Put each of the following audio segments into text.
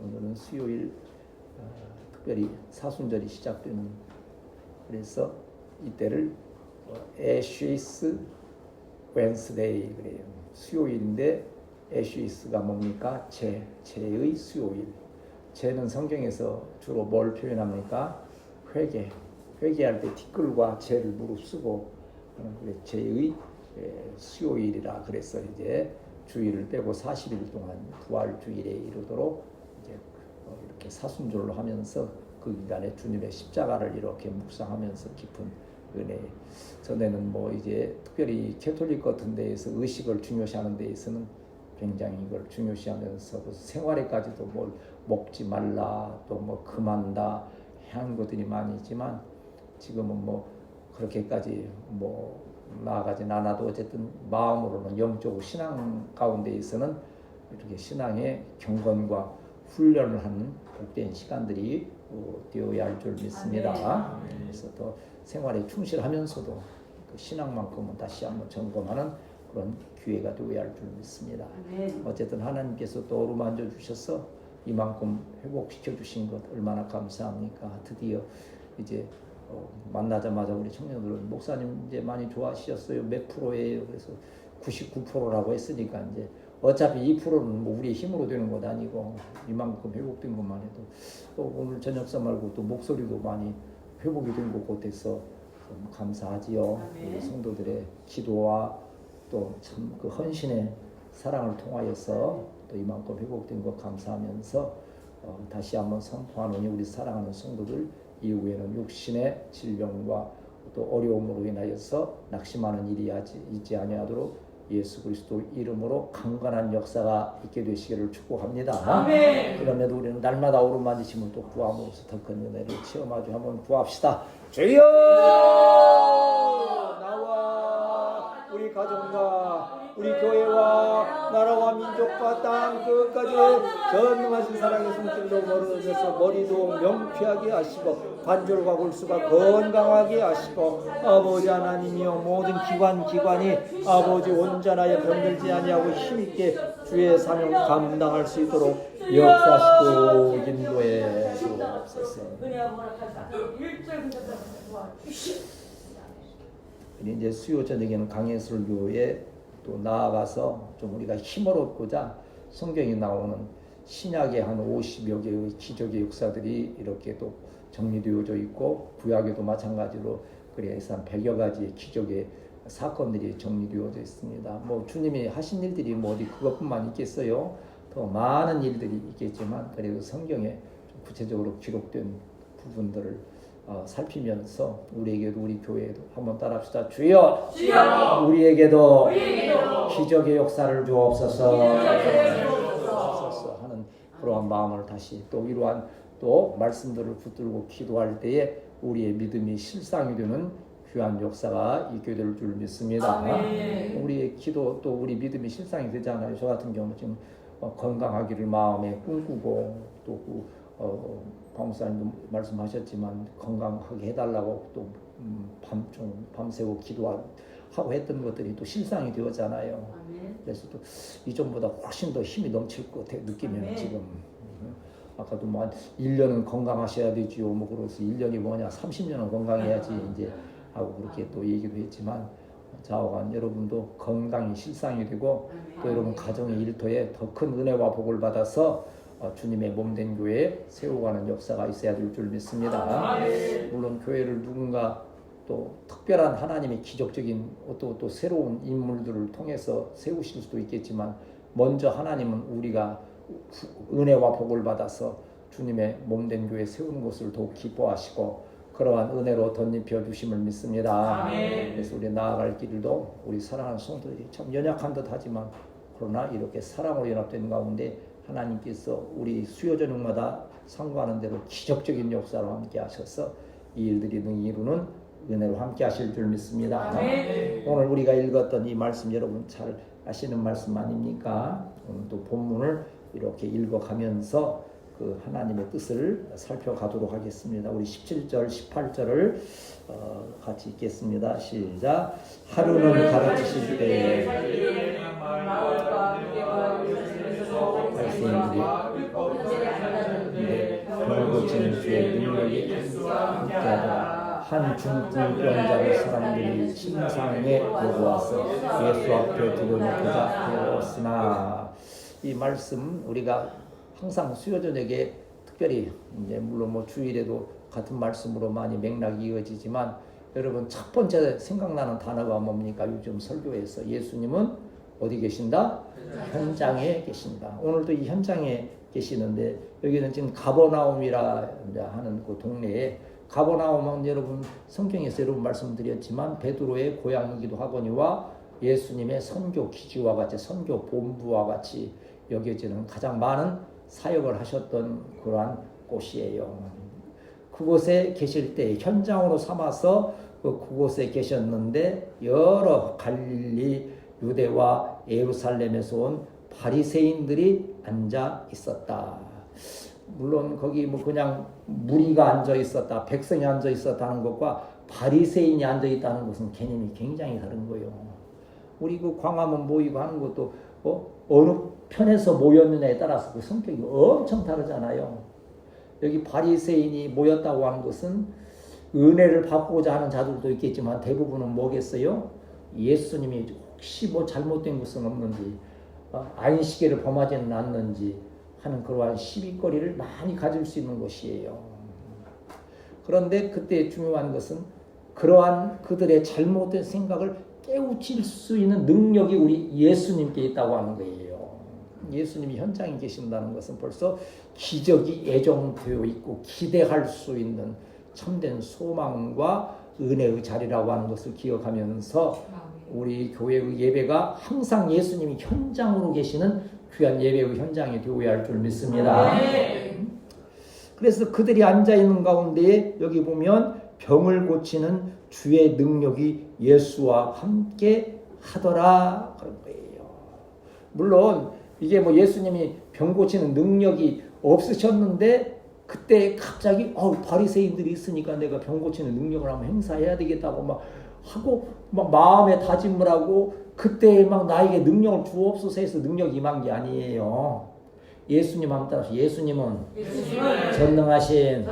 오늘은 수요일 특별히 사순절이 시작되는, 그래서 이때를 애쉬스 웬스데이 그래요. 수요일인데 애쉬스가 뭡니까? 죄의 수요일. 죄는 성경에서 주로 뭘 표현합니까? 회개할 때 티끌과 죄를 무릅쓰고 죄의 수요일이라 그래서 이제 주일을 빼고 40일 동안 부활 주일에 이르도록 이제 이렇게 사순절로 하면서 그 기간에 주님의 십자가를 이렇게 묵상하면서 깊은 은혜. 전에는 뭐 이제 특별히 캐톨릭 같은 데에서 의식을 중요시하는 데에서는 굉장히 이걸 중요시하면서 생활에까지도 뭘 먹지 말라, 또 뭐 금한다 하는 것들이 많이 있지만, 지금은 뭐 그렇게까지 뭐 나아가진 않아도 어쨌든 마음으로는 영적으로 신앙 가운데에서는 이렇게 신앙의 경건과 훈련을 하는 복된 시간들이 되어야 할 줄 믿습니다. 그래서 더 생활에 충실하면서도 그 신앙만큼은 다시 한번 점검하는 그런 기회가 되어야 할 줄 믿습니다. 어쨌든 하나님께서 또 어루만져 주셔서 이만큼 회복시켜 주신 것 얼마나 감사합니까? 드디어 이제 만나자마자 우리 청년들은 목사님 이제 많이 좋아하셨어요. 몇 프로예요? 그래서 99%라고 했으니까 이제 어차피 2%는 뭐 우리의 힘으로 되는 것 아니고 이만큼 회복된 것만 해도 또 오늘 저녁사 말고 또 목소리도 많이 회복이 된 것 같아서 감사하지요. 우리 성도들의 기도와 또 참 그 헌신의 사랑을 통하여서 또 이만큼 회복된 것 감사하면서 다시 한번 선포하노니 우리 사랑하는 성도들 이후에는 육신의 질병과 또 어려움으로 인하여서 낙심하는 일이 있지 아니하도록 예수 그리스도 이름으로 강건한 역사가 있게 되시기를 축복합니다. 아멘. 그럼에도 우리는 날마다 오르만지심을 또 구함으로써 더 큰 은혜를 체험하죠. 한번 구합시다. 주여 나와 우리 가정과 우리 교회와 나라와 민족과 땅 끝까지 전능하신 사랑의 손길로 멀어져서 머리도 명쾌하게 하시고 관절과 골수가 건강하게 하시고 아버지 하나님이여 모든 기관이 아버지 온전하여 병들지 아니하고 힘있게 주의 사명 감당할 수 있도록 역사하시고 인도해 주옵소서. 이제 수요 저녁에는 강해설교에 또 나아가서 좀 우리가 힘을 얻고자 성경에 나오는 신약의 한 50여 개의 기적의 역사들이 이렇게 또 정리되어져 있고 구약에도 마찬가지로 그래서 한 100여 가지의 기적의 사건들이 정리되어져 있습니다. 뭐 주님이 하신 일들이 뭐 어디 그것뿐만 있겠어요. 더 많은 일들이 있겠지만 그래도 성경에 좀 구체적으로 기록된 부분들을 살피면서 우리에게도 우리 교회에도 한번 따라합시다. 주여, 주여! 우리에게도 기적의 역사를 주옵소서 하는 그러한 마음을 다시 또 이러한 또 말씀들을 붙들고 기도할 때에 우리의 믿음이 실상이 되는 귀한 역사가 있게 될 줄 믿습니다. 아멘. 우리의 기도 또 우리 믿음이 실상이 되잖아요. 저 같은 경우 지금 건강하기를 마음에 꿈꾸고 또 박목사님도 말씀하셨지만 건강하게 해달라고 또 밤새고 기도하고 했던 것들이 또 실상이 되었잖아요. 아멘. 그래서 또 이전보다 훨씬 더 힘이 넘칠 것 같아요. 느끼면 아멘. 지금 아까도 뭐 한 1년은 건강하셔야 되지요. 뭐 그래서 1년이 뭐냐 30년은 건강해야지 이제 하고 그렇게 또 얘기도 했지만 좌우간 여러분도 건강이 실상이 되고 또 여러분 가정의 일터에 더 큰 은혜와 복을 받아서 주님의 몸된 교회에 세워가는 역사가 있어야 될 줄 믿습니다. 물론 교회를 누군가 또 특별한 하나님의 기적적인 또 새로운 인물들을 통해서 세우실 수도 있겠지만 먼저 하나님은 우리가 은혜와 복을 받아서 주님의 몸된 교회에 세우는 것을 더욱 기뻐하시고 그러한 은혜로 덧입혀 주심을 믿습니다. 아멘. 그래서 우리 나아갈 길도 우리 사랑하는 성도들이 참 연약한 듯 하지만 그러나 이렇게 사랑으로 연합된 가운데 하나님께서 우리 수요 저녁마다 상고하는 대로 기적적인 역사로 함께 하셔서 이 일들이 능히 이루는 은혜로 함께 하실 줄 믿습니다. 아멘. 오늘 우리가 읽었던 이 말씀 여러분 잘 아시는 말씀 아닙니까? 오늘 또 본문을 이렇게 읽어가면서 그 하나님의 뜻을 살펴가도록 하겠습니다. 우리 17절, 18절을 같이 읽겠습니다. 시작. 하루는 가르치실 때에 말씀들이 고치는 주의 능력이 함께하더라. 한 중풍병자를 사람들이 침상에 놓아서 예수 앞에 들여놓고자 하였으나, 이 말씀 우리가 항상 수요 저녁에 특별히 물론 뭐 주일에도 같은 말씀으로 많이 맥락이 이어지지만, 여러분 첫 번째 생각나는 단어가 뭡니까? 요즘 설교에서 예수님은 어디 계신다? 현장에 계신다. 오늘도 이 현장에 계시는데, 여기는 지금 가버나움이라 하는 그 동네에, 가버나움은 여러분 성경에서 여러분 말씀드렸지만 베드로의 고향이기도 하거니와 예수님의 선교 기지와 같이, 선교 본부와 같이 여겨지는 가장 많은 사역을 하셨던 그러한 곳이에요. 그곳에 계실 때 현장으로 삼아서 그곳에 계셨는데, 여러 갈릴리, 유대와 예루살렘에서 온 바리새인들이 앉아 있었다. 물론 거기 뭐 그냥 무리가 앉아 있었다, 백성이 앉아 있었다는 것과 바리새인이 앉아 있다는 것은 개념이 굉장히 다른 거예요. 우리 그 광화문 모이고 하는 것도 어느 편에서 모였느냐에 따라서 그 성격이 엄청 다르잖아요. 여기 바리새인이 모였다고 하는 것은 은혜를 받고자 하는 자들도 있겠지만 대부분은 뭐겠어요? 예수님이 혹시 뭐 잘못된 것은 없는지, 안식일을 범하지는 않는지 하는 그러한 시비거리를 많이 가질 수 있는 것이에요. 그런데 그때 중요한 것은 그러한 그들의 잘못된 생각을 깨우칠 수 있는 능력이 우리 예수님께 있다고 하는 거예요. 예수님이 현장에 계신다는 것은 벌써 기적이 예정되어 있고 기대할 수 있는 참된 소망과 은혜의 자리라고 하는 것을 기억하면서 우리 교회의 예배가 항상 예수님이 현장으로 계시는 귀한 예배의 현장이 되어야 할 줄 믿습니다. 그래서 그들이 앉아있는 가운데 여기 보면 병을 고치는 주의 능력이 예수와 함께 하더라 그런 거예요. 물론 이게 뭐 예수님이 병 고치는 능력이 없으셨는데 그때 갑자기 바리새인들이 있으니까 내가 병 고치는 능력을 한번 행사해야 되겠다고 막 하고 막 마음에 다짐을 하고 그때 막 나에게 능력을 주옵소서 해서 능력이 임한 게 아니에요. 예수님 한번 따라서 예수님은 전능하신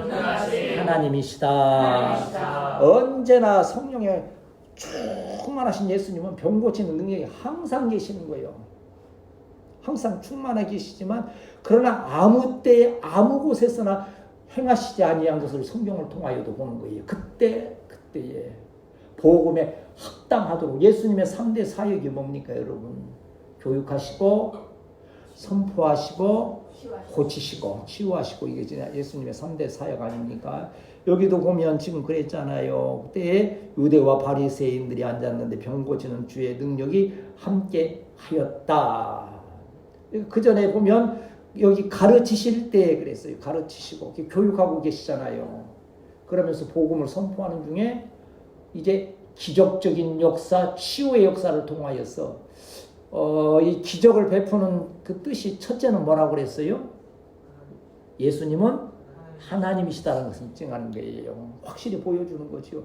하나님이시다. 언제나 성령에 충만하신 예수님은 병 고치는 능력이 항상 계시는 거예요. 항상 충만하게 계시지만 그러나 아무 때 아무 곳에서나 행하시지 아니한 것을 성경을 통하여도 보는 거예요. 그때에 복음에 합당하도록 예수님의 3대 사역이 뭡니까 여러분? 교육하시고 선포하시고 고치시고 치유하시고, 이게 예수님의 3대 사역 아닙니까? 여기도 보면 지금 그랬잖아요. 그때 유대와 바리새인들이 앉았는데 병 고치는 주의 능력이 함께 하였다. 그 전에 보면 여기 가르치실 때 그랬어요. 가르치시고 교육하고 계시잖아요. 그러면서 복음을 선포하는 중에 이제 기적적인 역사, 치유의 역사를 통하여서 이 기적을 베푸는 그 뜻이 첫째는 뭐라고 그랬어요? 예수님은 하나님이시다는 것을 입증하는 거예요. 확실히 보여주는 거죠.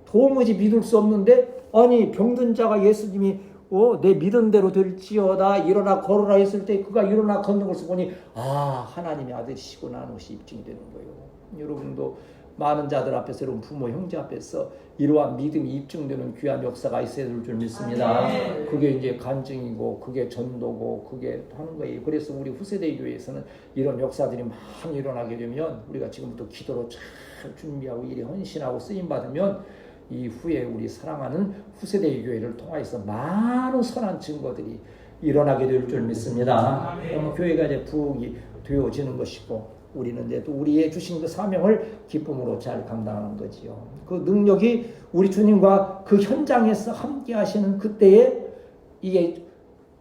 도무지 믿을 수 없는데 아니 병든 자가 예수님이 내 믿은 대로 될지어다 일어나 걸으라 했을 때 그가 일어나 걷는 것을 보니 하나님의 아들이시구나 하는 것이 입증되는 거예요. 여러분도 많은 자들 앞에서, 여러분 부모 형제 앞에서 이러한 믿음이 입증되는 귀한 역사가 있어야 될 줄 믿습니다. 그게 이제 간증이고 그게 전도고 그게 하는 거예요. 그래서 우리 후세대 교회에서는 이런 역사들이 많이 일어나게 되면 우리가 지금부터 기도로 잘 준비하고 일에 헌신하고 쓰임 받으면 이후에 우리 사랑하는 후세대 교회를 통해서 많은 선한 증거들이 일어나게 될 줄 믿습니다. 그럼 교회가 이제 부흥이 되어지는 것이고 우리는 이제 또 우리의 주신 그 사명을 기쁨으로 잘 감당하는 거지요. 그 능력이 우리 주님과 그 현장에서 함께 하시는 그때에 이게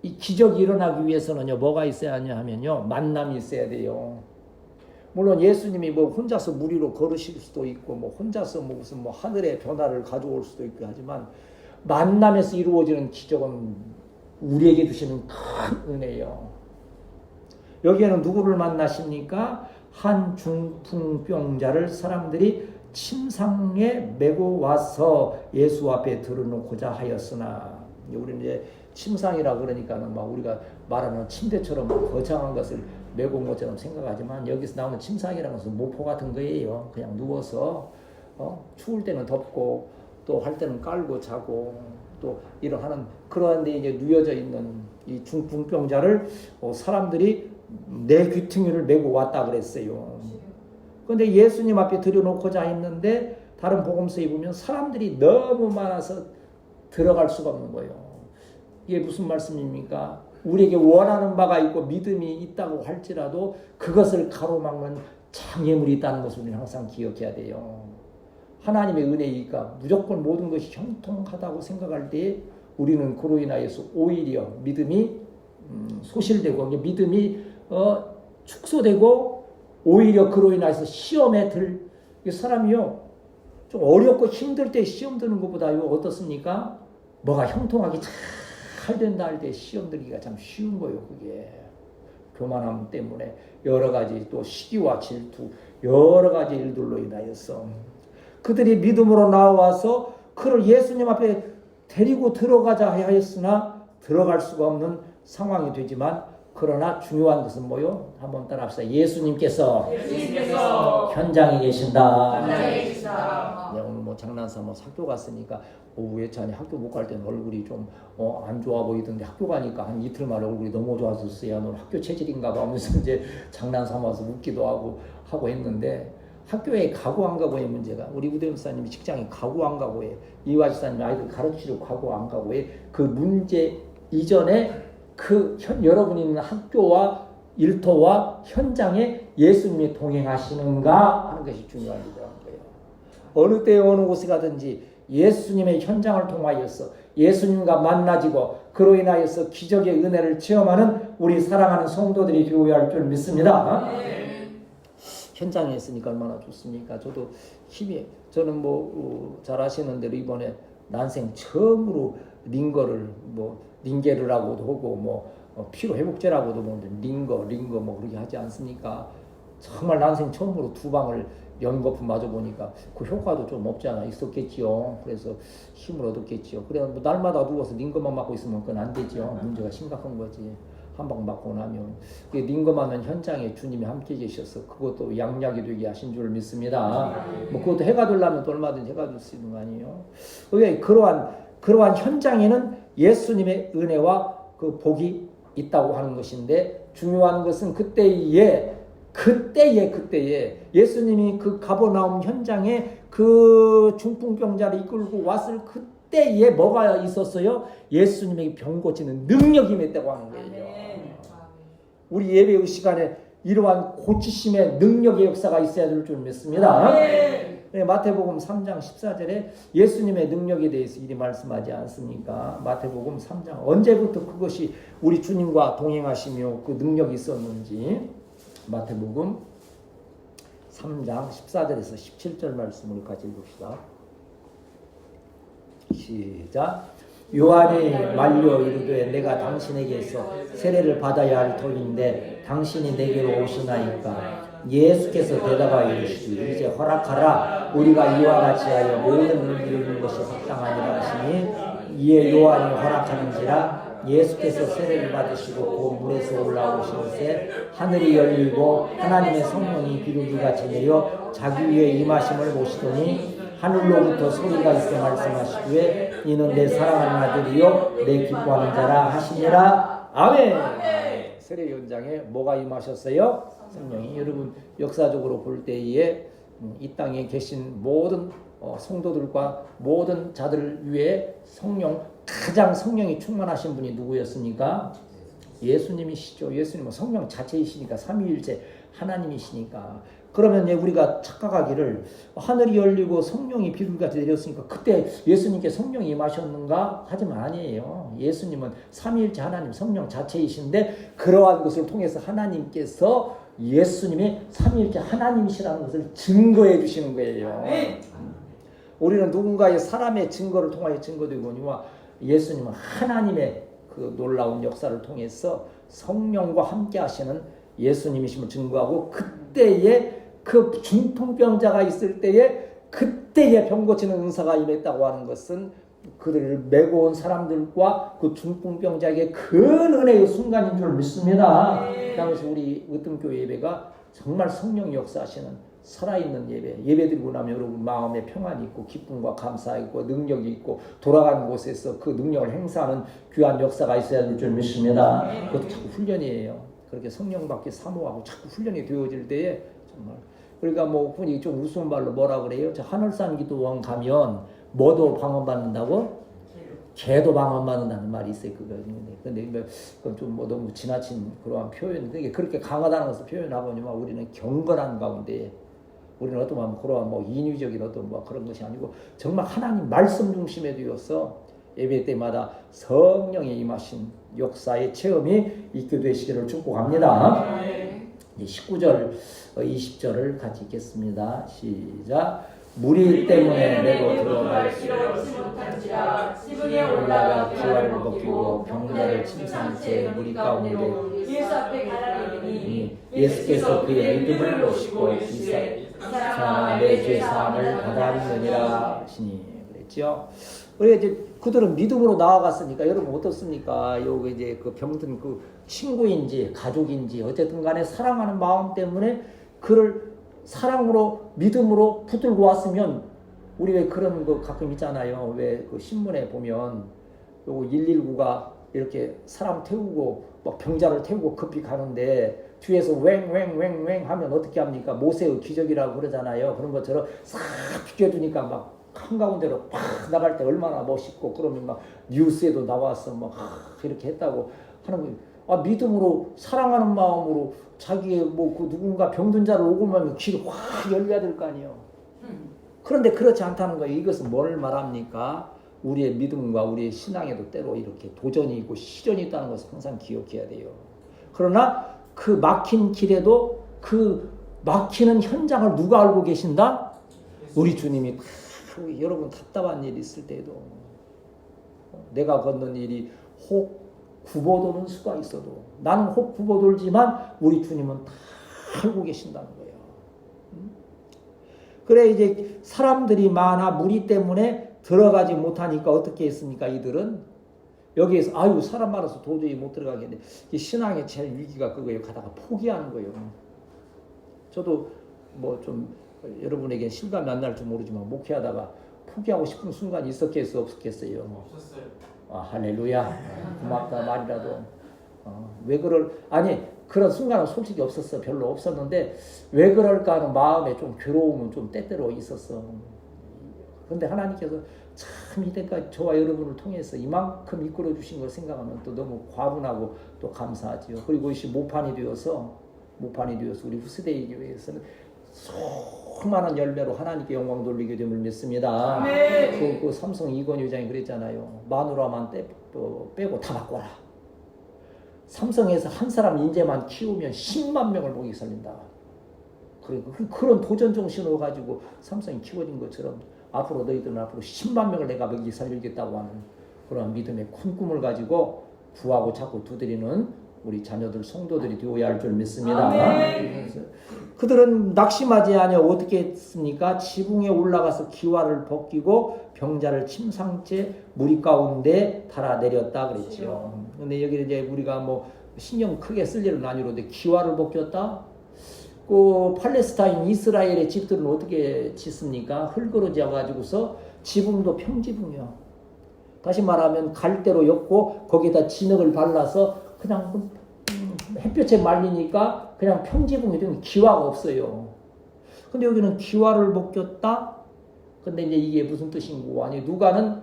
이 기적이 일어나기 위해서는요 뭐가 있어야 하냐 하면요 만남이 있어야 돼요. 물론 예수님이 뭐 혼자서 무리로 걸으실 수도 있고 뭐 혼자서 무슨 뭐 하늘의 변화를 가져올 수도 있고 하지만 만남에서 이루어지는 기적은 우리에게 주시는 큰 은혜예요. 여기에는 누구를 만나십니까? 한 중풍병자를 사람들이 침상에 메고 와서 예수 앞에 들어놓고자 하였으나, 우리는 이제 침상이라 그러니까는 막 우리가 말하는 침대처럼 거창한 것을 메고 온 것처럼 생각하지만 여기서 나오는 침상이라는 것은 모포 같은 거예요. 그냥 누워서 추울 때는 덮고 또 할 때는 깔고 자고 또 이러하는 그러한데 이제 누워져 있는 이 중풍병자를 사람들이 내 귀퉁이를 메고 왔다 그랬어요. 그런데 예수님 앞에 들여놓고자 했는데 다른 복음서에 보면 사람들이 너무 많아서 들어갈 수가 없는 거예요. 이게 무슨 말씀입니까? 우리에게 원하는 바가 있고 믿음이 있다고 할지라도 그것을 가로막는 장애물이 있다는 것을 우리는 항상 기억해야 돼요. 하나님의 은혜이니까 무조건 모든 것이 형통하다고 생각할 때 우리는 그로 인하여서 오히려 믿음이 소실되고 믿음이 축소되고 오히려 그로 인해서 시험에 들 사람이요 좀 어렵고 힘들 때 시험 드는 것보다요 어떻습니까? 뭐가 형통하게 잘 된다 할 때 시험 들기가 참 쉬운 거예요. 그게 교만함 때문에 여러 가지 또 시기와 질투 여러 가지 일들로 인하여서 그들이 믿음으로 나와서 그를 예수님 앞에 데리고 들어가자 하였으나 들어갈 수가 없는 상황이 되지만 그러나 중요한 것은 뭐요? 한번 따라합시다. 예수님께서 현장에 계신다. 네, 오늘 뭐 장난삼아서 학교 갔으니까 오후에 차니 학교 못 갈 때는 얼굴이 좀 안 좋아 보이던데 학교 가니까 한 이틀 만에 얼굴이 너무 좋아졌어요. 너 학교 체질인가 봐 하면서 이제 장난삼아서 웃기도 하고 했는데 학교에 가고 안 가고의 문제가 우리 우대 목사님이 직장에 가고 안 가고에 이화 집사님이 아이들 가르치러 가고 안 가고의 그 문제 이전에 여러분이 있는 학교와 일터와 현장에 예수님이 동행하시는가 하는 것이 중요한 거예요. 어느 때에 어느 곳에 가든지 예수님의 현장을 통하여서 예수님과 만나지고 그로 인하여서 기적의 은혜를 체험하는 우리 사랑하는 성도들이 되어야 할 줄 믿습니다. 현장에 있으니까 얼마나 좋습니까? 저도 저는 잘 아시는 대로 이번에 난생 처음으로 링게르라고도 하고 피로회복제라고도 보는데 링거 뭐 그렇게 하지 않습니까? 정말 난생 처음으로 2방을 연거품 맞아 보니까 그 효과도 좀 없지 않아 있었겠지요. 그래서 힘을 얻었겠지요. 그래 날마다 누워서 링거만 맞고 있으면 그건 안 되지요. 문제가 심각한 거지. 한 방 맞고 나면 링거 맞는 현장에 주님이 함께 계셔서 그것도 양약이 되게 하신 줄 믿습니다. 그것도 해가 되려면 또 얼마든지 해가 될 수 있는 거 아니에요. 왜 그러한 현장에는 예수님의 은혜와 그 복이 있다고 하는 것인데 중요한 것은 그때에 예수님이 그 가버나움 현장에 그 중풍병자를 이끌고 왔을 그때에 뭐가 있었어요? 예수님에게 병 고치는 능력이 있다고 하는 거예요. 우리 예배의 시간에 이러한 고치심의 능력의 역사가 있어야 될 줄 믿습니다. 네, 마태복음 3장 14절에 예수님의 능력에 대해서 이리 말씀하지 않습니까? 마태복음 3장 언제부터 그것이 우리 주님과 동행하시며 그 능력이 있었는지 마태복음 3장 14절에서 17절 말씀을 같이 읽읍시다. 시작. 요한이 말려 이르되 내가 당신에게서 세례를 받아야 할 터인데 당신이 내게로 오시나이까. 예수께서 대답하여 이르시되 이제 허락하라. 우리가 이와 같이 하여 모든 일을 이루는 것이 합당하니라 하시니 이에 요한이 허락하는지라. 예수께서 세례를 받으시고 그 물에서 올라오시는새 하늘이 열리고 하나님의 성령이 비둘기같이 내려 자기 위에 임하심을 보시더니 하늘로부터 소리가 있어 말씀하시기에 이는 내 사랑하는 아들이요 내 기뻐하는 자라 하시니라. 아멘. 세례 현장에 뭐가 임하셨어요? 성령이. 여러분 역사적으로 볼 때에 이 땅에 계신 모든 성도들과 모든 자들을 위해 가장 성령이 충만하신 분이 누구였습니까? 예수님이시죠. 예수님은 성령 자체이시니까 삼위일체 하나님이시니까. 그러면 우리가 착각하기를 하늘이 열리고 성령이 비둘기같이 내렸으니까 그때 예수님께 성령이 임하셨는가? 하지만 아니에요. 예수님은 삼위일체 하나님 성령 자체이신데 그러한 것을 통해서 하나님께서 예수님이 삼위일체 하나님이시라는 것을 증거해 주시는 거예요. 우리는 누군가의 사람의 증거를 통하여 증거되거니와 예수님은 하나님의 그 놀라운 역사를 통해서 성령과 함께 하시는 예수님이심을 증거하고 그때에 그 중풍병자가 있을 때에 그때에 병 고치는 은사가 임했다고 하는 것은 그들을 메고 온 사람들과 그 중풍병자에게 큰 은혜의 순간인 줄 믿습니다. 그래서 우리 으뜸교회 예배가 정말 성령 역사하시는 살아있는 예배 드리고 나면 여러분 마음에 평안이 있고 기쁨과 감사 있고 능력이 있고 돌아가는 곳에서 그 능력을 행사하는 귀한 역사가 있어야 될 줄 믿습니다. 그것도 자꾸 훈련이에요. 그렇게 성령 받기 사모하고 자꾸 훈련이 되어질 때에 정말 그러니까 뭐 흔히 좀 우스운 말로 뭐라 그래요? 저 하늘산 기도원 가면 뭐도 방언받는다고? 개도 방언받는다는 말이 있어요. 근데 그건 좀 뭐 너무 지나친 그러한 표현. 그렇게 강하다는 것을 표현하거니와 우리는 경건한 가운데 우리는 어떤 그러한 뭐 인위적인 어떤 뭐 그런 것이 아니고 정말 하나님 말씀 중심에 되어서 예배 때마다 성령의 임하신 역사의 체험이 있게 되시기를 축복합니다. 19절, 20절을 같이 읽겠습니다. 시작. 무리 때문에 내고 들어갈 수 없지 못한지라 지붕에 올라가 기와를 벗기고 병자를 침상한 채 무리 가운데 예수 앞에 가라리니 예수께서 그의 믿음을 보시고 이 사람의 죄사함을 받았느니라 하시니 그랬죠. 우리가 이제 그들은 믿음으로 나아갔으니까 여러분 어떻습니까? 여기 이제 그 병든 그 친구인지 가족인지 어쨌든 간에 사랑하는 마음 때문에 그를 사랑으로 믿음으로 붙들고 왔으면 우리 왜 그런 거 가끔 있잖아요. 왜 그 신문에 보면 요거 119가 이렇게 사람 태우고 막 병자를 태우고 급히 가는데 뒤에서 왱왱왱왱 하면 어떻게 합니까? 모세의 기적이라고 그러잖아요. 그런 것처럼 싹 비켜주니까 막 한가운데로 팍 나갈 때 얼마나 멋있고 그러면 막 뉴스에도 나와서 막 이렇게 했다고 하는 거예요. 아, 믿음으로 사랑하는 마음으로 자기의 뭐 그 누군가 병든 자를 오고 나면 길이 확 열려야 될 거 아니에요. 그런데 그렇지 않다는 거예요. 이것은 뭘 말합니까? 우리의 믿음과 우리의 신앙에도 때로 이렇게 도전이 있고 시련이 있다는 것을 항상 기억해야 돼요. 그러나 그 막힌 길에도 그 막히는 현장을 누가 알고 계신다? 우리 주님이 다 여러분 답답한 일 있을 때에도 내가 걷는 일이 혹 굽어도는 수가 있어도 나는 혹 굽어돌지만 우리 주님은 다 알고 계신다는 거예요. 그래 이제 사람들이 많아 무리 때문에 들어가지 못하니까 어떻게 했습니까? 이들은 여기에서 아유 사람 많아서 도저히 못 들어가겠는데 신앙의 제일 위기가 그거예요. 가다가 포기하는 거예요. 저도 뭐 좀 여러분에게 실감이 안 날지 모르지만 목회하다가 포기하고 싶은 순간이 있었겠어요? 없었겠어요? 없었어요. 아, 할렐루야. 고맙다 말이라도. 왜 아니 그런 순간은 솔직히 없었어. 별로 없었는데 왜 그럴까 하는 마음에 좀 괴로움은 좀 때때로 있었어. 그런데 하나님께서 참 이때까지 저와 여러분을 통해서 이만큼 이끌어 주신 걸 생각하면 또 너무 과분하고 또 감사하지요. 그리고 이것이 모판이 되어서 우리 후세대 교회에서는 수많은 열매로 하나님께 영광 돌리게 됨을 믿습니다. 그 삼성 이건희 회장이 그랬잖아요. 마누라만 빼고 다 바꿔라. 삼성에서 한 사람 인재만 키우면 10만 명을 목이 살린다. 그런 도전 정신으로 가지고 삼성이 키워진 것처럼 앞으로 너희들은 앞으로 10만 명을 내가 먹이 살리겠다고 하는 그런 믿음의 큰 꿈을 가지고 구하고 자꾸 두드리는 우리 자녀들 성도들이 되어야 할 줄 믿습니다. 그들은 낙심하지 아니하 어떻게 했습니까? 지붕에 올라가서 기와를 벗기고 병자를 침상채 무리 가운데 달아내렸다 그랬죠. 근데 여기 이제 우리가 뭐 신경 크게 쓸 일은 아니로데 기와를 벗겼다. 그 팔레스타인 이스라엘의 집들은 어떻게 짓습니까? 흙으로 지어가지고서 지붕도 평지붕이요. 다시 말하면 갈대로 엮고 거기에다 진흙을 발라서 그냥 햇볕에 말리니까 그냥 평지붕이 되면 기와가 없어요. 근데 여기는 기와를 벗겼다? 근데 이제 이게 무슨 뜻인고? 아니, 누가는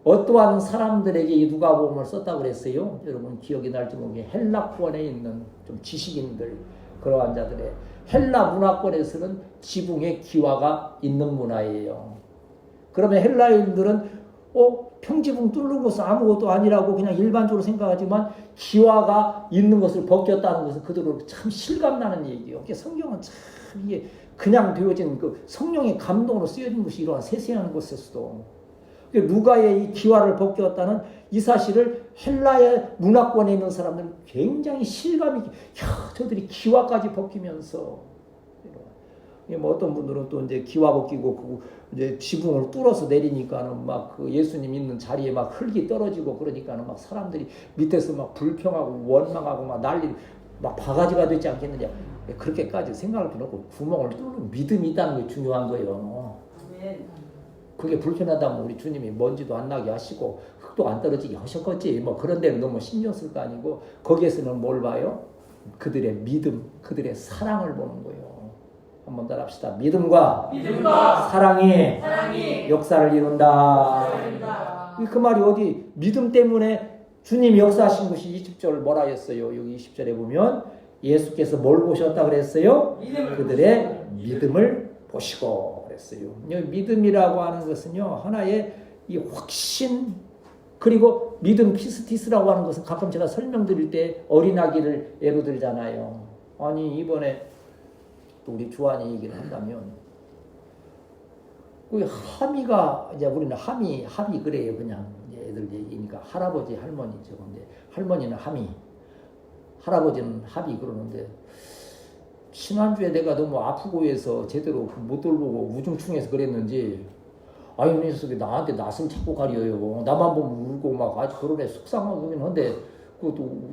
어떠한 사람들에게 이 누가복음을 썼다고 그랬어요? 여러분 기억이 날지 모르게 헬라권에 있는 좀 지식인들, 그러한 자들의 헬라 문화권에서는 지붕에 기와가 있는 문화예요. 그러면 헬라인들은 평지붕 뚫는 것은 아무것도 아니라고 그냥 일반적으로 생각하지만 기와가 있는 것을 벗겼다는 것은 그들로 참 실감나는 얘기예요. 성경은 참 이게 그냥 되어진 그 성령의 감동으로 쓰여진 것이 이러한 세세한 것에서도 누가의 이 기와를 벗겼다는 이 사실을 헬라의 문화권에 있는 사람들은 굉장히 실감 있게 저들이 기와까지 벗기면서 뭐 어떤 분들은 또 이제 기와 벗기고 그 이제 지붕을 뚫어서 내리니까는 막 그 예수님 있는 자리에 막 흙이 떨어지고 그러니까는 막 사람들이 밑에서 막 불평하고 원망하고 막 난리 막 바가지가 되지 않겠느냐. 그렇게까지 생각할 필요 없고 구멍을 뚫는 믿음이 있다는 게 중요한 거예요. 그게 불편하다면 우리 주님이 먼지도 안 나게 하시고 흙도 안 떨어지게 하셨겠지. 뭐 그런 데는 너무 신경 쓸 거 아니고 거기에서는 뭘 봐요? 그들의 믿음, 그들의 사랑을 보는 거예요. 한번 따라합시다. 믿음과 사랑이 역사를 이룬다. 그 말이 어디 믿음 때문에 주님이 역사하신 것이 20절 뭐라 했어요? 여기 20절에 보면 예수께서 뭘 보셨다 그랬어요? 그들의 믿음을 보시고 그랬어요. 믿음이라고 하는 것은요, 하나의 이 확신, 그리고 믿음 피스티스라고 하는 것은 가끔 제가 설명드릴 때 어린아기를 예로 들잖아요. 아니 이번에 또 우리 주한이 얘기를 한다면 그 함이가 이제 우리는 함이 그래요. 그냥 애들 얘기니까 할아버지 할머니죠. 근데 할머니는 함이, 할아버지는 합이 그러는데 지난주에 내가 너무 아프고 해서 제대로 못 돌보고 우중충해서 그랬는지 아유 이 녀석이 나한테 낯을 자꾸 가려요. 나만 보면 울고 막 아주 그러네 속상하긴 한데 그것도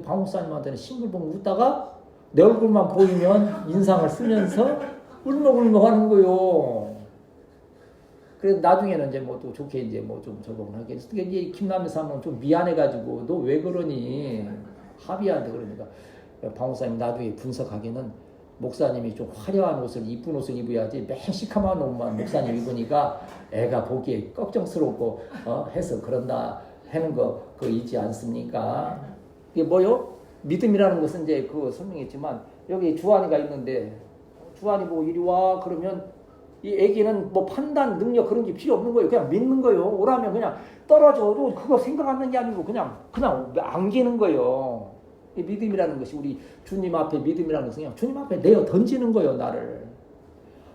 방 목사님한테는 싱글벙글 웃다가 내 얼굴만 보이면 인상을 쓰면서 울먹울먹 하는 거요. 그래서 나중에는 이제 뭐 또 좋게 이제 뭐 좀 적응을 하게 했어. 이제 김남희 사람은 좀 미안해가지고 너 왜 그러니 합의한테 그러니까 방 목사님 나중에 분석하기는 목사님이 좀 화려한 옷을 이쁜 옷을 입어야지 맨 시커먼 옷만 목사님 입으니까 애가 보기에 걱정스럽고 해서 그런다 하는 거 그거 있지 않습니까? 이게 뭐요? 믿음이라는 것은 이제 그 설명했지만 여기 주한이가 있는데 주한이 뭐 이리 와 그러면 이 애기는 뭐 판단 능력 그런 게 필요 없는 거예요. 그냥 믿는 거예요. 오라면 그냥 떨어져도 그거 생각하는 게 아니고 그냥 안기는 거예요. 이 믿음이라는 것이 우리 주님 앞에 믿음이라는 것은 그냥 주님 앞에 내어 던지는 거예요. 나를.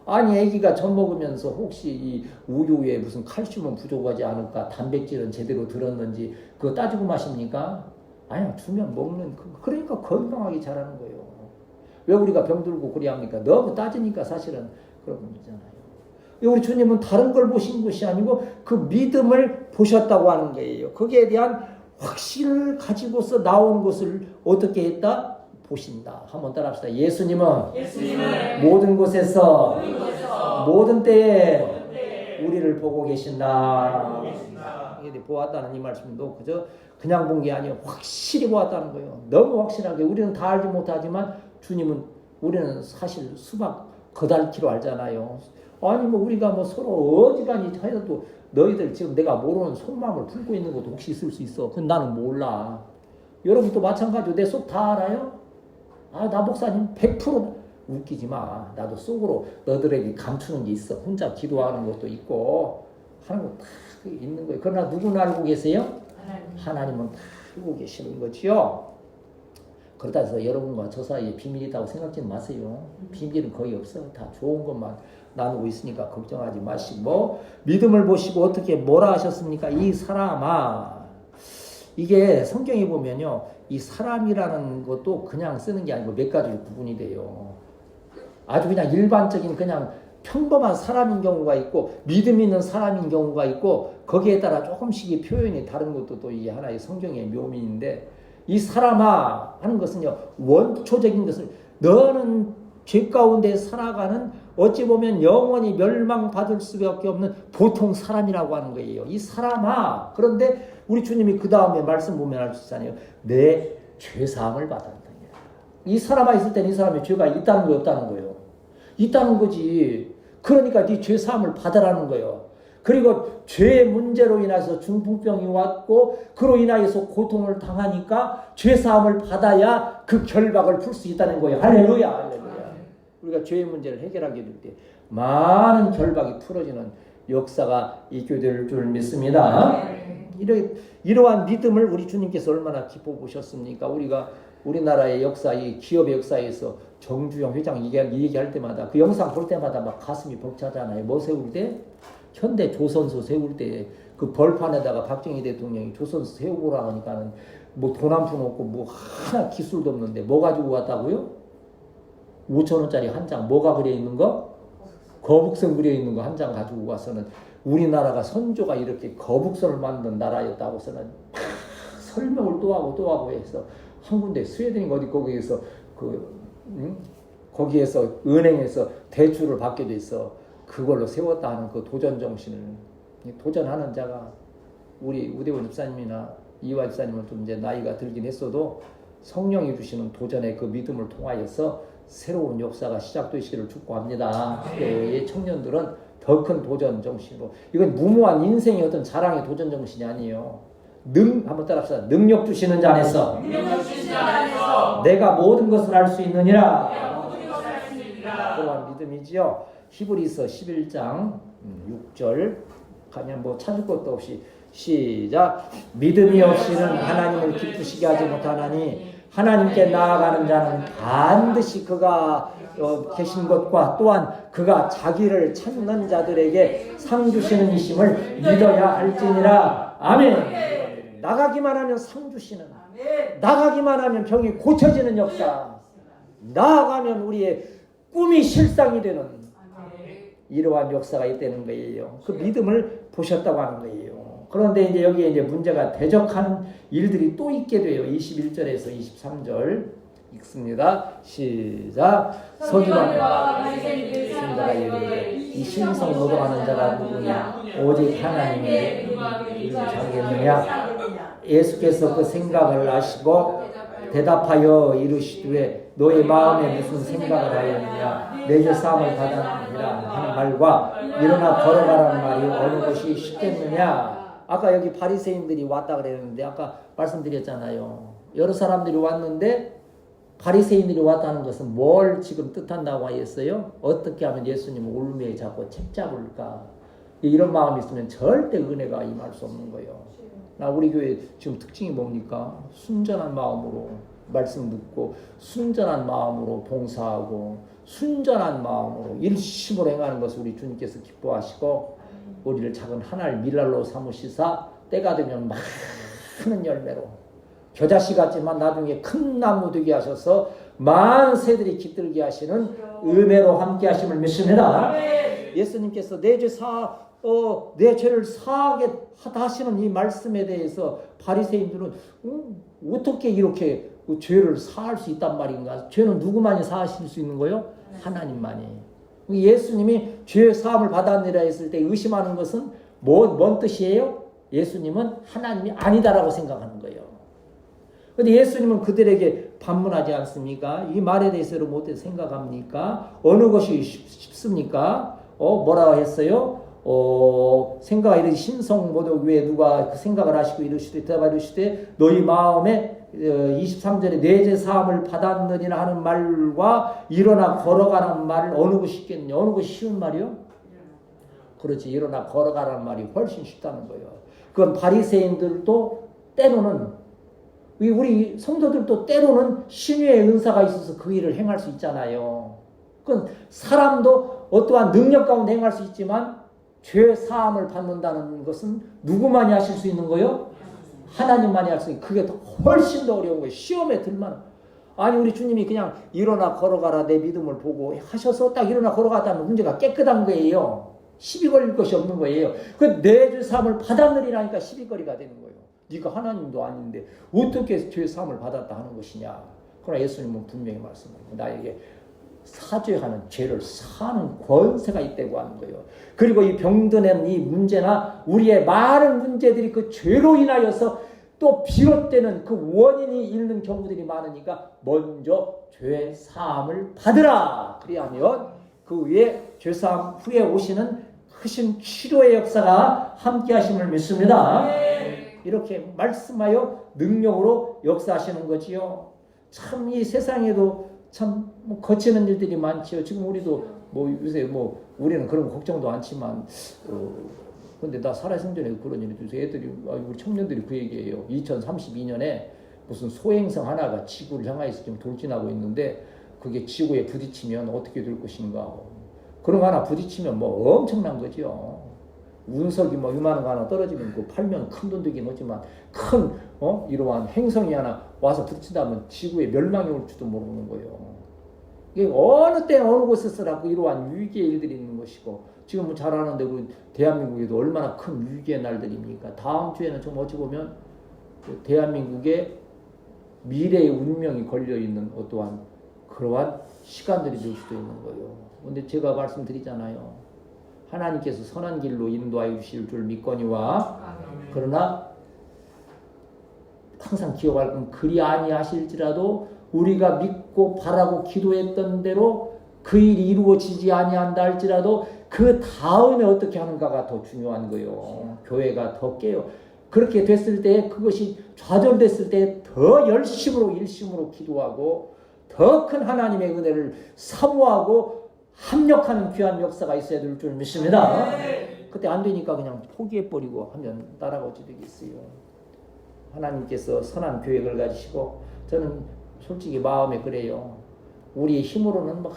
아니 애기가 젖 먹으면서 혹시 이 우유에 무슨 칼슘은 부족하지 않을까, 단백질은 제대로 들었는지 그거 따지고 마십니까? 아니요. 주면 먹는 그러니까 건강하게 자라는 거예요. 왜 우리가 병들고 그래야 합니까? 너무 따지니까 사실은 그런 문제잖아요. 우리 주님은 다른 걸 보신 것이 아니고 그 믿음을 보셨다고 하는 거예요. 거기에 대한 확신을 가지고서 나오는 것을 어떻게 했다? 보신다. 한번 따라합시다. 예수님은 모든 곳에서 모든 때에 우리를 보고 계신다. 이게 보았다는 이 말씀도 그냥 본 게 아니에요. 확실히 보았다는 거예요. 너무 확실하게. 우리는 다 알지 못하지만 주님은 우리는 사실 수박 거달키로 알잖아요. 아니 뭐 우리가 뭐 서로 어지간히 해도 너희들 지금 내가 모르는 속마음을 품고 있는 것도 혹시 있을 수 있어. 근데 나는 몰라. 여러분도 마찬가지로 내 속 다 알아요? 나 목사님 100% 웃기지 마. 나도 속으로 너들에게 감추는 게 있어. 혼자 기도하는 것도 있고 하는 거 다 있는 거예요. 그러나 누구는 알고 계세요? 하나님은 다 알고 계시는 거지요. 그렇다 해서 여러분과 저 사이에 비밀이 있다고 생각하지 마세요. 비밀은 거의 없어. 다 좋은 것만 나누고 있으니까 걱정하지 마시고 믿음을 보시고 어떻게 뭐라 하셨습니까? 이 사람아. 이게 성경에 보면요. 이 사람이라는 것도 그냥 쓰는 게 아니고 몇 가지로 구분이 돼요. 아주 그냥 일반적인 그냥 평범한 사람인 경우가 있고 믿음 있는 사람인 경우가 있고 거기에 따라 조금씩 표현이 다른 것도 또 이게 하나의 성경의 묘미인데 이 사람아 하는 것은요. 원초적인 것을 너는 죄 가운데 살아가는 어찌 보면 영원히 멸망받을 수밖에 없는 보통 사람이라고 하는 거예요. 이 사람아. 그런데 우리 주님이 그 다음에 말씀 보면 알 수 있잖아요. 내 죄사함을 받았다. 이 사람아 있을 때는 이 사람의 죄가 있다는 거예요, 없다는 거예요? 있다는 거지. 그러니까 네 죄사함을 받으라는 거예요. 그리고 죄의 문제로 인해서 중풍병이 왔고 그로 인하여서 고통을 당하니까 죄사함을 받아야 그 결박을 풀 수 있다는 거예요. 할렐루야. 할렐루야. 우리가 죄의 문제를 해결하게 될 때 많은 결박이 풀어지는 역사가 있게 될 줄 믿습니다. 이러한 믿음을 우리 주님께서 얼마나 기뻐 보셨습니까? 우리가 우리나라의 역사, 이 기업의 역사에서 정주영 회장 얘기할 때마다 그 영상 볼 때마다 막 가슴이 벅차잖아요. 뭐 세울 때? 현대 조선소 세울 때 그 벌판에다가 박정희 대통령이 조선소 세우고라 하니까는 뭐 돈 한 푼 없고 뭐 하나 기술도 없는데 뭐 가지고 왔다고요? 5,000원짜리 한 장 뭐가 그려 있는 거? 거북선 그려 있는 거 한 장 가지고 가서는 우리나라가 선조가 이렇게 거북선을 만든 나라였다고서는 막 설명을 또 하고 해서 한 군데 스웨덴인가 어디 거기에서 거기에서 은행에서 대출을 받게 돼서 그걸로 세웠다 하는 그 도전 정신을 도전하는 자가 우리 우대원 집사님이나 이화 집사님은 좀 이제 나이가 들긴 했어도 성령이 주시는 도전의 그 믿음을 통하여서 새로운 역사가 시작되시기를 축복합니다. 이 청년들은 더 큰 도전 정신으로 이건 무모한 인생의 어떤 자랑의 도전 정신이 아니에요. 한번 따라합시다. 능력 주시는 자 안에서 내가 모든 것을 할 수 있느니라. 그러한 믿음이지요. 히브리서 11장 6절 가면 뭐 찾을 것도 없이 시작. 믿음이 없이는 하나님을 기쁘시게 하지 못하나니 하나님께 나아가는 자는 반드시 그가 계신 것과 또한 그가 자기를 찾는 자들에게 상 주시는 이심을 믿어야 할지니라. 아멘. 나가기만 하면 상 주시는, 나가기만 하면 병이 고쳐지는 역사, 나아가면 우리의 꿈이 실상이 되는 이러한 역사가 있다는 거예요. 그 믿음을 보셨다고 하는 거예요. 그런데 이제 여기에 이제 문제가 대적하는 일들이 또 있게 돼요. 21절에서 23절 읽습니다. 시작. 서기관과 바리새인들과 이르되 이 신성 노동하는 자가 누구냐? 오직 하나님의 자겠느냐? 예수께서 그 생각을 아시고 대답하여 이르시되 너의 마음에 무슨 생각을 하였느냐? 내 죄 사함을 받았느니라 하는 말과 일어나 걸어가라는 말이 어느 것이 쉽겠느냐? 아까 여기 바리새인들이 왔다 그랬는데 아까 말씀드렸잖아요. 여러 사람들이 왔는데 바리새인들이 왔다는 것은 뭘 지금 뜻한다고 하였어요? 어떻게 하면 예수님을 올무에 잡고 책 잡을까? 이런 마음이 있으면 절대 은혜가 임할 수 없는 거예요. 우리 교회 지금 특징이 뭡니까? 순전한 마음으로 말씀 듣고 순전한 마음으로 봉사하고 순전한 마음으로 일심으로 행하는 것을 우리 주님께서 기뻐하시고 우리를 작은 하나를 밀랄로 삼으시사 때가 되면 많은 열매로 겨자씨 같지만 나중에 큰 나무 되게 하셔서 많은 새들이 깃들게 하시는 은혜로 함께 하심을 믿습니다. 예수님께서 내 죄를 사하게 하시는 이 말씀에 대해서 바리새인들은 어떻게 이렇게 죄를 사할 수 있단 말인가? 죄는 누구만이 사하실 수 있는 거요? 하나님만이. 예수님이 죄 사함을 받았느라 했을 때 의심하는 것은 뭔 뜻이에요? 예수님은 하나님이 아니다라고 생각하는 거예요. 그런데 예수님은 그들에게 반문하지 않습니까? 이 말에 대해서 어떻게 생각합니까? 어느 것이 쉽습니까? 뭐라고 했어요? 생각하 이르시 신성모독 위에 누가 그 생각을 하시고 이르시되 대답하여 이르시되 너희 마음에 23절에 내 죄 사함을 받았느니라 하는 말과 일어나 걸어가라는 말을 어느 것이 쉽겠느냐? 어느 것이 쉬운 말이요? 그렇지. 일어나 걸어가라는 말이 훨씬 쉽다는 거예요. 그건 바리새인들도 때로는 우리 성도들도 때로는 신유의 은사가 있어서 그 일을 행할 수 있잖아요. 그건 사람도 어떠한 능력 가운데 행할 수 있지만 죄 사함을 받는다는 것은 누구만이 하실 수 있는 거예요? 하나님만이 할 수 있는 그게 훨씬 더 어려운 거예요. 시험에 들만 아니 우리 주님이 그냥 일어나 걸어가라 내 믿음을 보고 하셔서 딱 일어나 걸어갔다는 문제가 깨끗한 거예요. 시비 걸릴 것이 없는 거예요. 그 내 죄 사함을 받았느리라니까 시비거리가 되는 거예요. 네가 하나님도 아닌데 어떻게 죄 사함을 받았다 하는 것이냐. 그러나 예수님은 분명히 말씀합니다. 나에게 사죄하는 죄를 사는 권세가 있다고 하는 거예요. 그리고 이 병드는 이 문제나 우리의 많은 문제들이 그 죄로 인하여서 또 비롯되는 그 원인이 있는 경우들이 많으니까 먼저 죄 사함을 받으라. 그리하면 그 위에 죄 사함 후에 오시는 크신 치료의 역사가 함께 하심을 믿습니다. 이렇게 말씀하여 능력으로 역사하시는 거지요. 참 이 세상에도 참 거치는 일들이 많지요. 지금 우리도 요새 우리는 그런 거 걱정도 않지만 근데 나 살아생전에 그런 일이 있어서 애들이 우리 청년들이 그 얘기예요. 2032년에 무슨 소행성 하나가 지구를 향하여서 지금 돌진하고 있는데 그게 지구에 부딪히면 어떻게 될 것인가. 그런 거 하나 부딪히면 엄청난 거죠. 운석이 이만한 거 하나 떨어지면 그 팔면 큰 돈 되긴 하지만 큰 이러한 행성이 하나 와서 부딪힌다면 지구에 멸망이 올지도 모르는 거예요. 이게 어느 때 어느 곳에서라도 이러한 위기의 일들이 있는 것이고 지금 잘 아는데 우리 대한민국에도 얼마나 큰 위기의 날들입니까? 다음 주에는 좀 어찌 보면 대한민국의 미래의 운명이 걸려있는 어떠한 그러한 시간들이 될 수도 있는 거예요. 근데 제가 말씀드리잖아요. 하나님께서 선한 길로 인도하여 주실 줄 믿거니와 그러나 항상 기억할 건 그리 아니하실지라도 우리가 믿고 바라고 기도했던 대로 그 일이 이루어지지 아니한다 할지라도 그 다음에 어떻게 하는가가 더 중요한 거예요. 교회가 더 깨요. 그렇게 됐을 때 그것이 좌절됐을 때 더 열심으로 일심으로 기도하고 더 큰 하나님의 은혜를 사모하고 합력하는 귀한 역사가 있어야 될 줄 믿습니다. 그때 안 되니까 그냥 포기해버리고 하면 나라가 어찌 되겠어요. 하나님께서 선한 계획을 가지시고 저는 솔직히 마음에 그래요. 우리의 힘으로는 막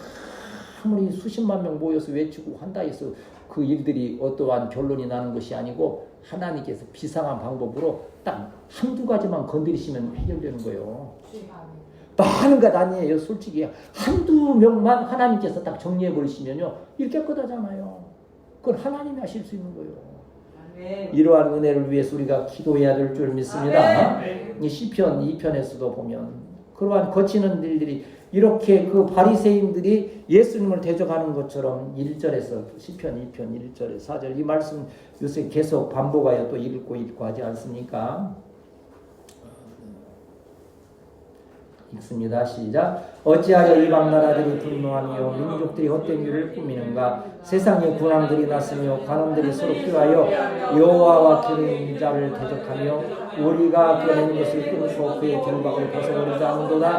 아무리 수십만 명 모여서 외치고 한다 해서 그 일들이 어떠한 결론이 나는 것이 아니고 하나님께서 비상한 방법으로 딱 한두 가지만 건드리시면 해결되는 거예요. 많은 것 아니에요. 솔직히 한두 명만 하나님께서 딱 정리해 버리시면요 일 깨끗하잖아요. 그건 하나님이 하실 수 있는 거예요. 이러한 은혜를 위해서 우리가 기도해야 될 줄 믿습니다. 이 시편 2편에서도 보면 그러한 거치는 일들이 이렇게 그 바리새인들이 예수님을 대적하는 것처럼 1절에서 시편 2편 1절에 4절 이 말씀 요새 계속 반복하여 또 읽고 하지 않습니까? 읽습니다. 시작. 어찌하여 이방 나라들이 분노하며 민족들이 헛된 일을 꾸미는가? 세상의 군왕들이 났으며 관원들이 서로 꾀하여 여호와와 그의 자를 대적하며 우리가 그의 것을 끊고 그의 결박을 벗어버리지 않는도다.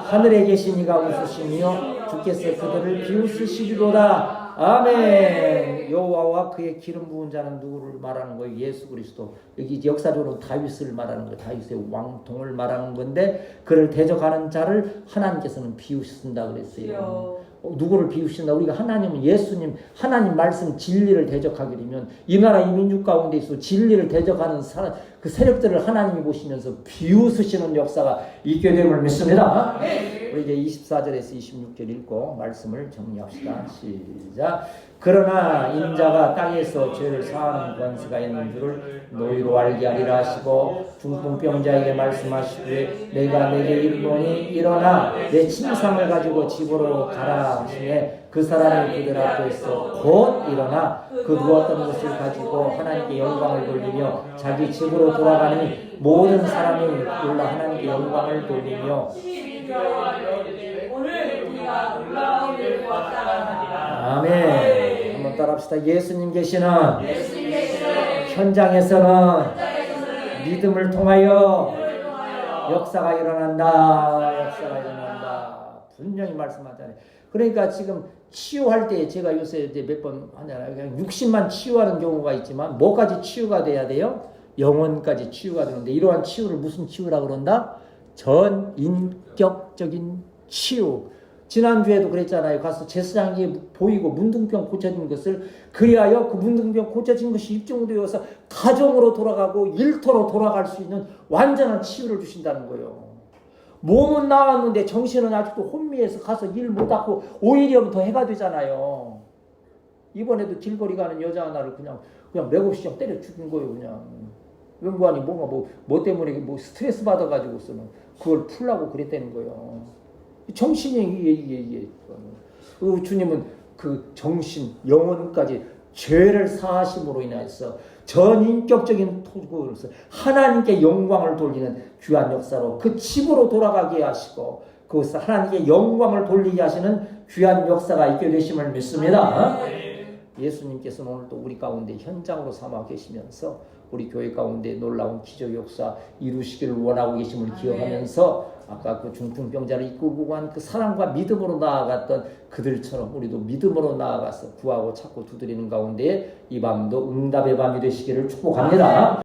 하늘에 계신 이가 웃으시며 주께서 그들을 비웃으시리로다. 아멘. 여호와와 그의 기름 부은 자는 누구를 말하는 거예요? 예수 그리스도. 여기 역사적으로 다윗을 말하는 거예요. 다윗의 왕통을 말하는 건데 그를 대적하는 자를 하나님께서는 비우신다 그랬어요. 누구를 비우신다? 우리가 하나님은 예수님 하나님 말씀 진리를 대적하게 되면 이 나라 이 민족 가운데 있어 진리를 대적하는 사람 그 세력들을 하나님이 보시면서 비웃으시는 역사가 있게 됨을 믿습니다. 우리 이제 24절에서 26절 읽고 말씀을 정리합시다. 시작. 그러나 인자가 땅에서 죄를 사하는 권세가 있는 줄을 너희로 알게 하리라 하시고 중풍병자에게 말씀하시되 내가 내게 이르노니 일어나 내 침상을 가지고 집으로 가라 하시매 그 사람이 그들 앞에서 곧 일어나 그 누웠던 것을 가지고 하나님께 영광을 돌리며 자기 집으로 돌아가니 모든 사람이 놀라 하나님께 영광을 돌리며 오늘 우리가 놀라운 일을 보았다. 아멘. 한번 따라합시다. 예수님 계시는 현장에서는 믿음을 통하여 역사가 일어난다. 역사가 일어난다. 분명히 말씀하잖아요. 그러니까 지금 치유할 때 제가 요새 이제 몇 번 하잖아요. 그냥 육신만 치유하는 경우가 있지만 뭐까지 치유가 돼야 돼요? 영혼까지 치유가 되는데 이러한 치유를 무슨 치유라고 그런다? 전인격적인 치유. 지난주에도 그랬잖아요. 가서 제사장이 보이고 문둥병 고쳐진 것을 그리하여 그 문둥병 고쳐진 것이 입증되어서 가정으로 돌아가고 일터로 돌아갈 수 있는 완전한 치유를 주신다는 거예요. 몸은 나왔는데 정신은 아직도 혼미해서 가서 일 못하고 오히려 더 해가 되잖아요. 이번에도 길거리 가는 여자 하나를 그냥 맥없이 때려 죽인 거예요. 그냥 연구하니 뭔가 뭐 때문에 뭐 스트레스 받아가지고서는 그걸 풀라고 그랬다는 거예요. 정신이 이게 주님은 그 정신 영혼까지 죄를 사하심으로 인해서 전인격적인 토굴로서 하나님께 영광을 돌리는 귀한 역사로 그 집으로 돌아가게 하시고 그것을 하나님께 영광을 돌리게 하시는 귀한 역사가 있게 되심을 믿습니다. 예수님께서는 오늘도 우리 가운데 현장으로 삼아 계시면서 우리 교회 가운데 놀라운 기적 역사 이루시기를 원하고 계심을 기억하면서 아까 그 중풍병자를 이끌고 간 그 사랑과 믿음으로 나아갔던 그들처럼 우리도 믿음으로 나아가서 구하고 찾고 두드리는 가운데 이 밤도 응답의 밤이 되시기를 축복합니다.